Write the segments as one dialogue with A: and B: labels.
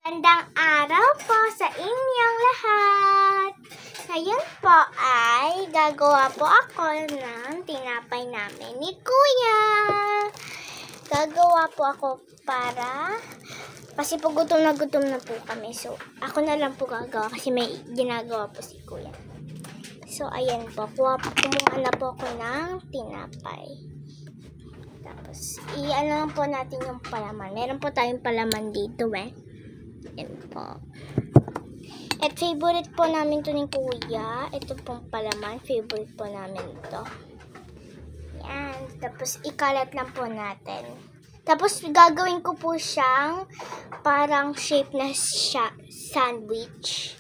A: Magandang araw po sa inyong lahat! Ngayon po ay gagawa po ako ng tinapay namin ni Kuya. Gagawa po ako kasi po gutom na po kami. So, ako na lang po gagawa kasi may ginagawa po si Kuya. So, ayan po. Kumuha na po ako ng tinapay. Tapos, i-ano lang po natin yung palaman. Meron po tayong palaman dito Yan po. At favorite po namin to ni Kuya. Ito pong palaman. Favorite po namin ito. Yan. Tapos, ikalat lang po natin. Tapos, gagawin ko po siyang parang shape na sandwich.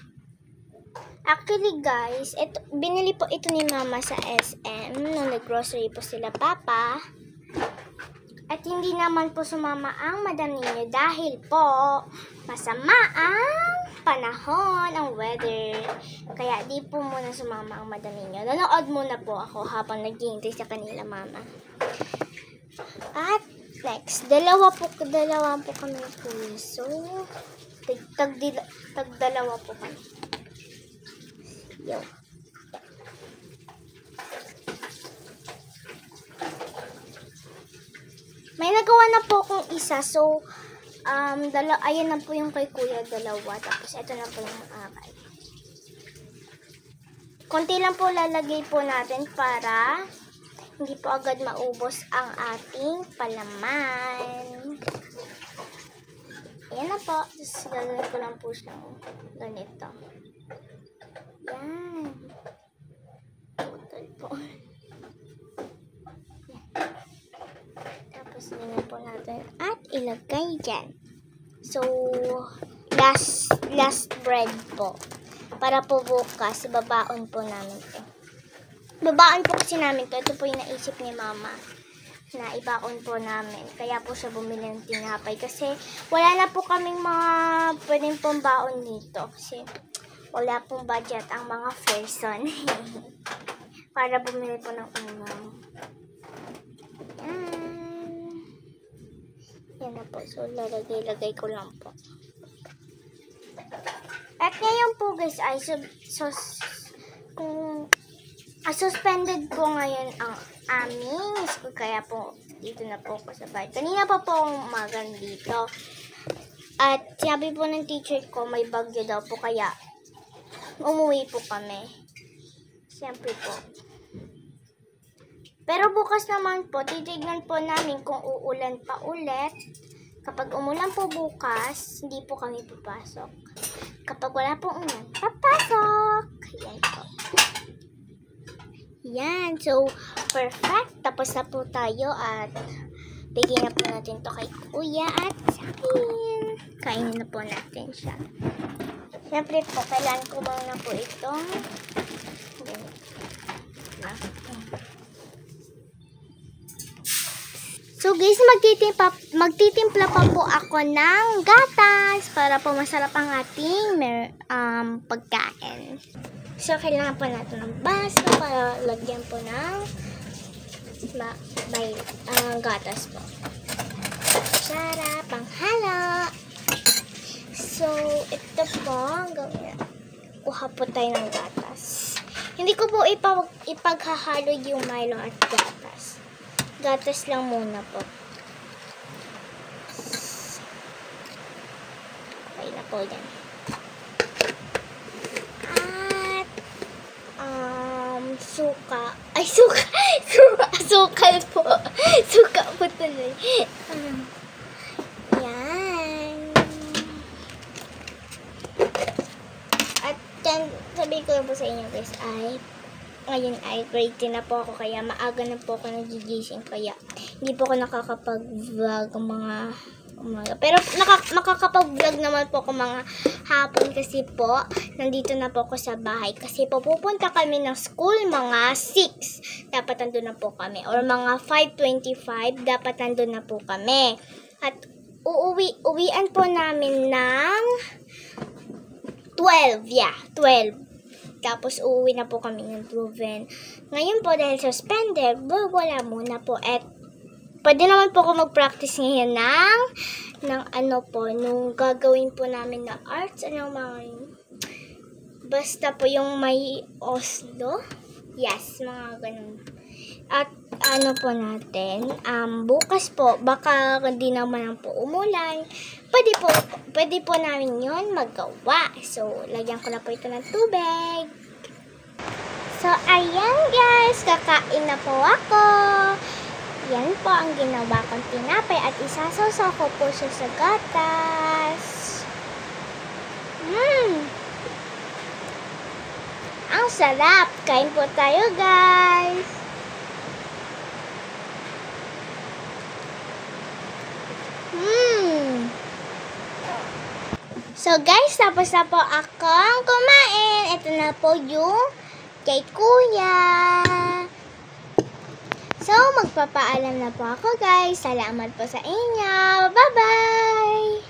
A: Actually, guys, binili po ito ni Mama sa SM nung nag-grocery po sila Papa. At hindi naman po sumama ang madam ninyo dahil po masama ang panahon, ang weather. Kaya di po muna sumama ang madam ninyo. Nanood muna po ako habang naghihintay sa kanila Mama. At next, dalawa po kami po. So, tag-dalawa po kami. Yo. May nagawa na po akong isa. So, ayan na po yung kay Kuya, dalawa. Tapos, ito na po yung akin. Konti lang po lalagay po natin para hindi po agad maubos ang ating palaman. Ayan na po. Tapos, gagawin ko lang po siyang ganito. Yan. Putol po. Tapos, ganyan po natin at ilagay dyan. So, last bread po. Para po bukas, babaon po namin ito. Babaon po kasi namin ito. Ito po yung naisip ni Mama na ibaon po namin. Kaya po siya bumili ng tinapay. Kasi wala na po kaming mga pwedeng pong baon dito. Kasi wala pong budget ang mga person. Para bumili po ng ulam. Yan na po. So, lagay ko lang po. At ngayon po guys ay suspended po ngayon ang aming school. Kaya po dito na po ako sa bahay. Kanina pa po akong umagang dito. At sabi po ng teacher ko may bagyo daw po. Kaya umuwi po kami. Siyempre po. Pero bukas naman po, titignan po namin kung uulan pa ulit. Kapag umulan po bukas, hindi po kami papasok. Kapag wala po ulan, papasok! Yan po. Yan. So, perfect. Tapos na po tayo at bigyan na po natin to kay Kuya at sa akin. Kainin na po natin siya. Siyempre po, kailangan ko muna po itong So guys, magtitimpla pa po ako ng gatas para po masarap ang ating pagkain. So kailangan po natin ng baso para lagyan po ng gatas po. Sarap, panghalo. So ito po, kuha po tayo ng gatas. Hindi ko po ipaghahalo yung Milo at gatas. Gatas lang muna po. Okay na po yan. At, suka. Ay, sukal po. Suka po tuloy. Yan. At yan, sabi ko po sa inyo guys ngayon ay grade 10 na po ako kaya maaga na po ako nagigising kaya hindi po ako nakakapag-vlog mga umaga. Pero makakapag-vlog naman po ako mga hapon kasi po nandito na po ako sa bahay kasi po pupunta kami ng school mga 6. Dapat nandun na po kami or mga 5:25 dapat nandun na po kami. At uwian po namin ng 12. Yeah, 12. Tapos, uuwi na po kami ng proven. Ngayon po, dahil suspended, wala muna po. At pwede naman po ako mag-practice ngayon ng ano po, nung gagawin po namin na arts, ano mga basta po yung may Oslo. Yes, mga ganun. At ano po natin, bukas po, baka hindi naman po umulan. Pwede po namin yun magawa. So, lagyan ko na po ito ng tubig. So, ayan guys, kakain na po ako. Yan po ang ginawa kong tinapay at isasaw ko po siya sa gatas. Ang sarap! Kain po tayo guys! So guys, tapos na po akong kumain. Ito na po yung kay kuya. So, magpapaalam na po ako guys. Salamat po sa inyo. Bye-bye!